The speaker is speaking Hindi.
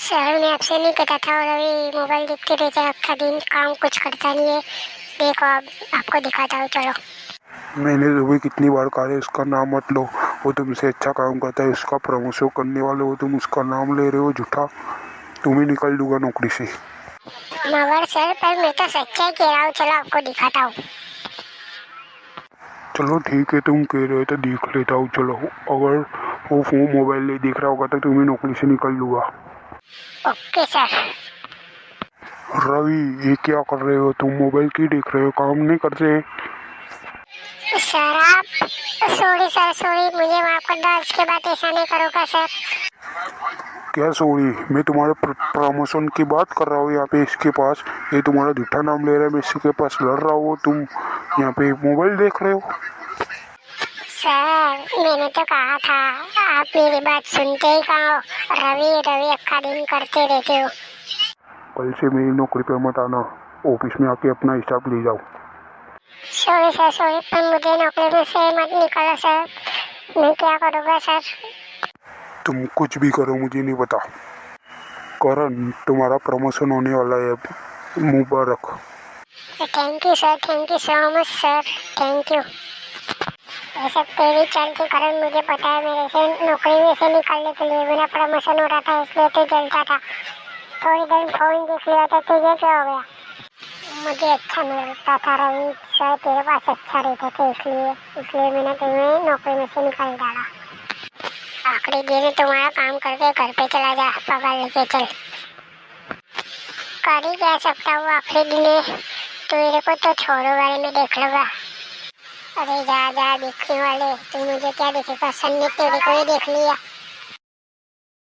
सर मैं आपसे नहीं कहता था, और अभी मोबाइल देखते रहता है अक्खा दिन, काम कुछ करता नहीं है। देखो अब आपको दिखाता हूँ, चलो। मैंने तुम्हें कितनी बार कहा है उसका नाम मत लो, वो तुमसे अच्छा काम करता है, उसका प्रमोशन करने वाले हो तुम, उसका नाम ले रहे हो झूठा। तुम्हें निकाल दूंगा नौकरी से। मगर सर पर मैं तो सच्चाई कह रहा हूँ, चलो आपको दिखाता हूँ। चलो ठीक है, तुम कह रहे हो तो देख लेता हूँ। चलो अगर वो फोन मोबाइल नहीं देख रहा होगा तो तुम्हें नौकरी से निकाल दूंगा। Okay sir. रवि, ये क्या कर रहे हो तुम? मोबाइल क्यों देख रहे हो? काम नहीं करते? सर आप सॉरी सर, सॉरी, मुझे माफ कर दो, इसके बाद ऐसा नहीं करूँगा सर। क्या सॉरी? मैं तुम्हारे प्रमोशन की बात कर रहा हूँ यहाँ पे इसके पास। ये तुम्हारा झूठा नाम ले रहा है, मैं इसी के पास लड़ रहा हूँ, तुम यहाँ पे मोबाइल देख रहे हो। सर मैंने तो कहा था, आप मेरी बात सुनते ही कहाँ हो। रवि रवि अक्खा दिन करते रहते हो। कल से मेरी नौकरी पे मत आना, ऑफिस में आके अपना हिसाब ले जाओ। सॉरी सर, सॉरी, पर मुझे नौकरी में से मत निकालो सर। मैं क्या करूँगा सर। तुम कुछ भी करो मुझे नहीं पता। करण, तुम्हारा प्रमोशन होने वाला है अब, मुबारक। Thank you sir, thank you so much sir, thank you. ऐसे तेरी चाल के कारण मुझे पता है मेरे से नौकरी में से निकालने के लिए मेरा प्रमोशन हो रहा था, इसलिए तो जलता था। थोड़ी देर फोन देख लिया था, तुझे क्या हो गया? मुझे अच्छा मिलता था रवि सर, तेरे पास अच्छा रहता था, इसलिए इसलिए मैंने तुम्हें नौकरी में से निकाल डाला। आखिरी दिन तुम्हारा काम करके घर पे चला जा, पगार लेके चल। कर ही क्या सकता हूँ, आखिरी दिन है, तेरे को तो छोड़ो, बारे में देख लूंगा। अरे जा जा देखने वाले, तू मुझे क्या देखेगा, सन ने तेरे को ही देख लिया।